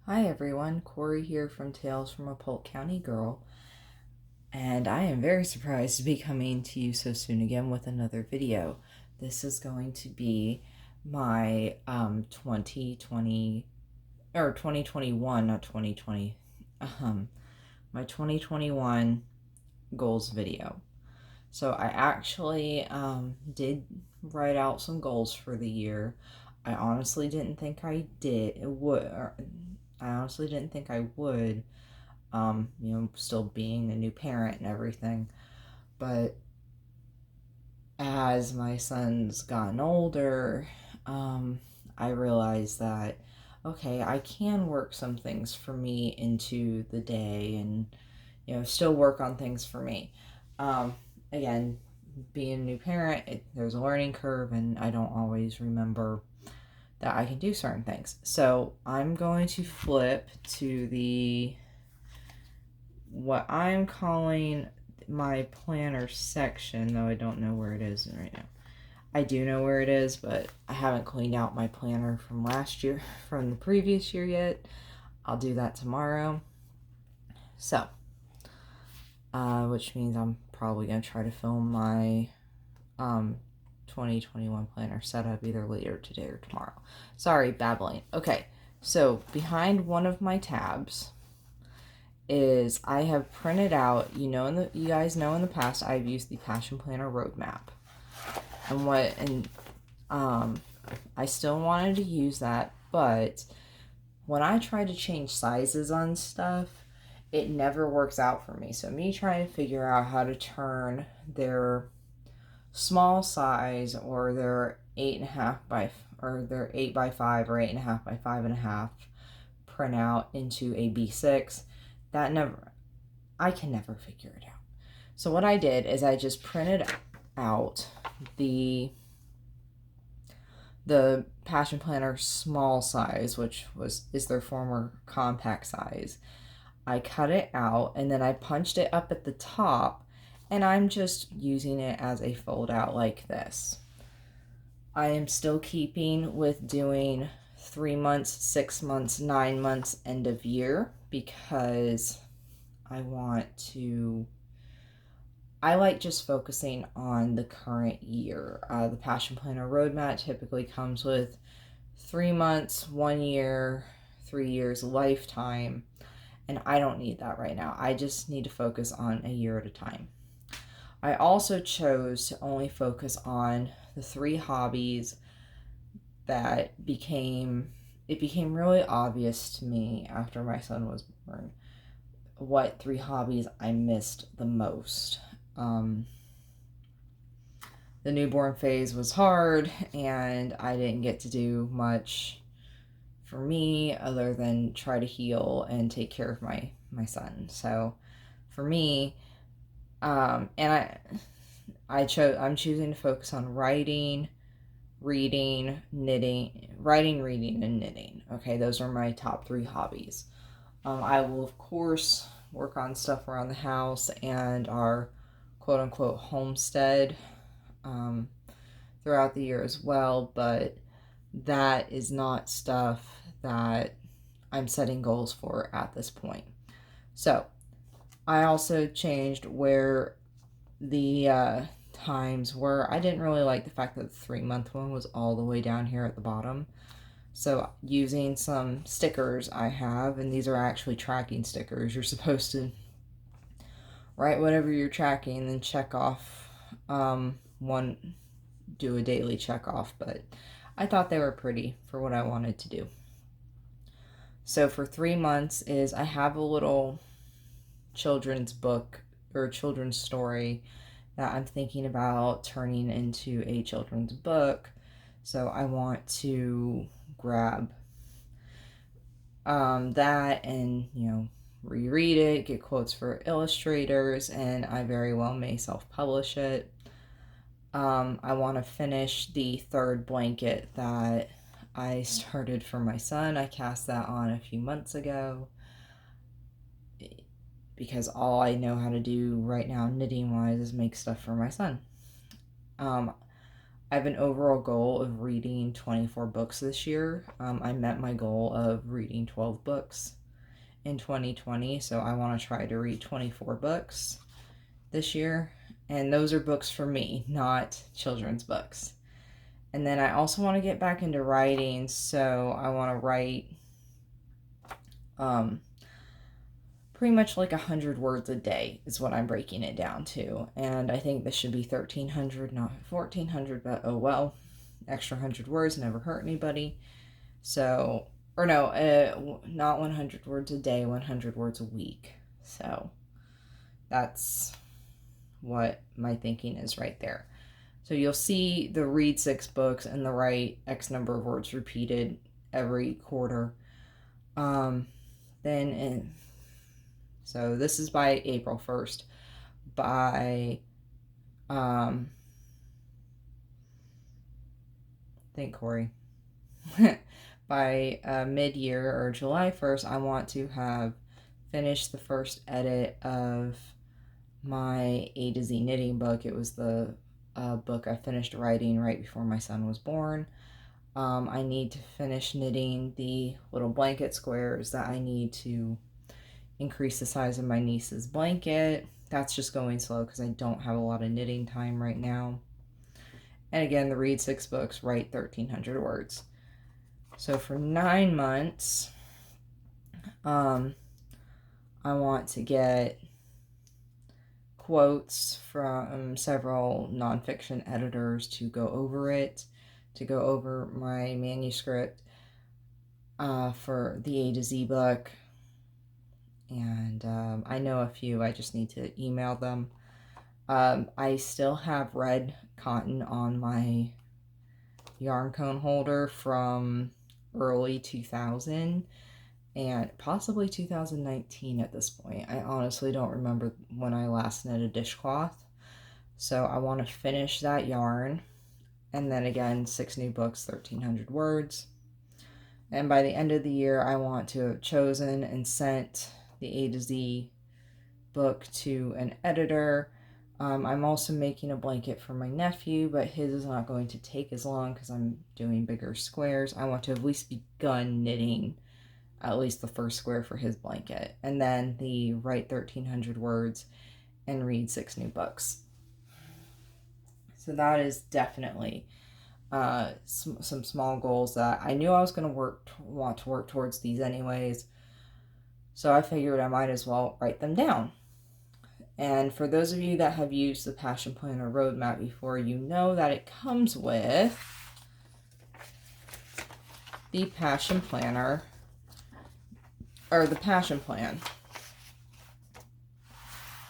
Hi everyone, Corey here from Tales from a Polk County Girl, and I am very surprised to be coming to you so soon again with another video. This is going to be my 2020 or 2021, not 2020, my 2021 goals video. So I actually did write out some goals for the year. I honestly didn't think I would, still being a new parent and everything. But as my son's gotten older, I realized that, okay, I can work some things for me into the day and, still work on things for me. Again, being a new parent, there's a learning curve, and I don't always remember that I can do certain things. So I'm going to flip to what I'm calling my planner section, though I don't know where it is right now. I do know where it is, but I haven't cleaned out my planner from last year, from the previous year yet. I'll do that tomorrow. So, which means I'm probably going to try to film my 2021 planner setup either later today or tomorrow. Sorry, babbling. Okay, so behind one of my tabs is I have printed out, you guys know in the past I've used the Passion Planner roadmap. I still wanted to use that, but when I try to change sizes on stuff, it never works out for me. So me trying to figure out how to turn their small size or their 8.5 by or their 8 by 5 or 8.5 by 5.5 printout into a B6, I can never figure it out. So what I did is I just printed out the Passion Planner small size, which is their former compact size. I cut it out and then I punched it up at the top, and I'm just using it as a fold out like this. I am still keeping with doing 3 months, 6 months, 9 months, end of year, because I like just focusing on the current year. The Passion Planner roadmap typically comes with 3 months, 1 year, 3 years, lifetime, and I don't need that right now. I just need to focus on a year at a time. I also chose to only focus on the 3 hobbies that became really obvious to me after my son was born what 3 hobbies I missed the most. The newborn phase was hard, and I didn't get to do much for me other than try to heal and take care of my son. So for me, I'm choosing to focus on writing, reading, knitting. Writing, reading, and knitting. Okay, those are my top 3 hobbies. I will, of course, work on stuff around the house and our quote-unquote homestead throughout the year as well, but that is not stuff that I'm setting goals for at this point. So I also changed where the times were. I didn't really like the fact that the 3-month one was all the way down here at the bottom. So using some stickers I have, and these are actually tracking stickers. You're supposed to write whatever you're tracking and then check off do a daily check off, but I thought they were pretty for what I wanted to do. So for 3 months is I have a little children's book or children's story that I'm thinking about turning into a children's book. So I want to grab that and, reread it, get quotes for illustrators, and I very well may self-publish it. I want to finish the 3rd blanket that I started for my son. I cast that on a few months ago because all I know how to do right now knitting wise is make stuff for my son. I have an overall goal of reading 24 books this year. I met my goal of reading 12 books in 2020, so I want to try to read 24 books this year. And those are books for me, not children's books. And then I also want to get back into writing, so I want to write pretty much like 100 words a day is what I'm breaking it down to. And I think this should be 1,300, not 1,400, but oh well. Extra 100 words never hurt anybody. So, or no, not 100 words a day, 100 words a week. So that's what my thinking is right there. So you'll see the read 6 books and the write X number of words repeated every quarter. So this is by April 1st. By, thank Corey. By mid-year or July 1st, I want to have finished the first edit of my A to Z knitting book. It was the book I finished writing right before my son was born. I need to finish knitting the little blanket squares that I need to increase the size of my niece's blanket. That's just going slow because I don't have a lot of knitting time right now. And again, the read 6 books, write 1,300 words. So for 9 months, I want to get quotes from several nonfiction editors to go over it, to go over my manuscript for the A to Z book. And I know a few, I just need to email them. I still have red cotton on my yarn cone holder from early 2000 and possibly 2019 at this point. I honestly don't remember when I last knit a dishcloth. So I want to finish that yarn. And then again, 6 new books, 1,300 words. And by the end of the year, I want to have chosen and sent the A to Z book to an editor. I'm also making a blanket for my nephew, but his is not going to take as long because I'm doing bigger squares. I want to have at least begun knitting at least the first square for his blanket. And then the write 1,300 words and read 6 new books. So that is definitely some small goals that I knew I was going to want to work towards these anyways. So I figured I might as well write them down. And for those of you that have used the Passion Planner Roadmap before, you know that it comes with the Passion Planner, or the Passion Plan.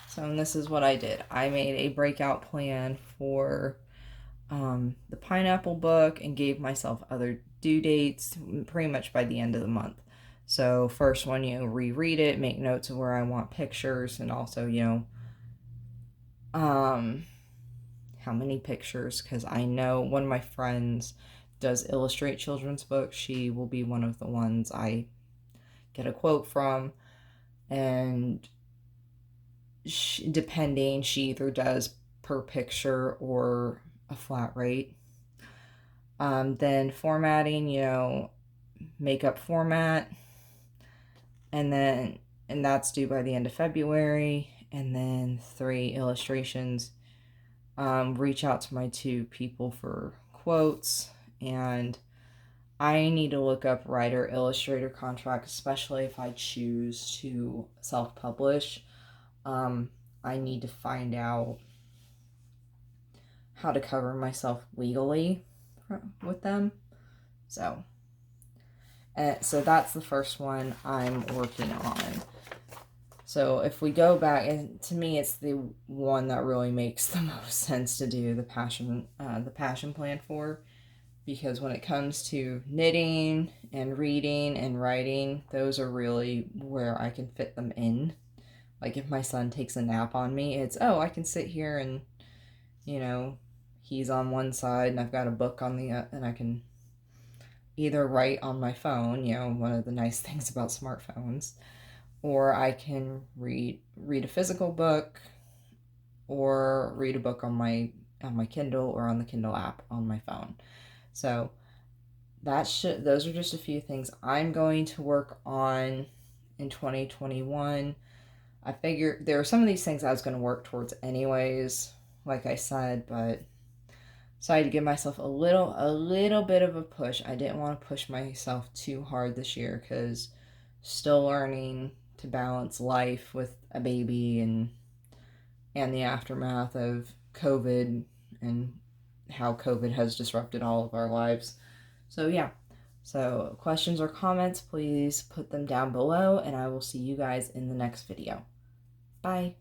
So and this is what I did. I made a breakout plan for the pineapple book and gave myself other due dates pretty much by the end of the month. So first one, reread it, make notes of where I want pictures, and also, how many pictures, because I know one of my friends does illustrate children's books. She will be one of the ones I get a quote from, and she either does per picture or a flat rate. Then formatting, makeup format, and that's due by the end of February. And then 3 illustrations. Reach out to my 2 people for quotes, and I need to look up writer illustrator contract, especially if I choose to self-publish. I need to find out how to cover myself legally with them. So that's the first one I'm working on. So if we go back, and to me, it's the one that really makes the most sense to do the passion plan for, because when it comes to knitting and reading and writing, those are really where I can fit them in. Like if my son takes a nap on me, it's, I can sit here and, he's on one side and I've got a book on the and I can either write on my phone, one of the nice things about smartphones, or I can read a physical book, or read a book on my on my Kindle or on the Kindle app on my phone. So those are just a few things I'm going to work on in 2021. I figured there were some of these things I was going to work towards anyways, like I said, but so I had to give myself a little bit of a push. I didn't want to push myself too hard this year because still learning to balance life with a baby and the aftermath of COVID and how COVID has disrupted all of our lives. So yeah. So questions or comments, please put them down below, and I will see you guys in the next video. Bye.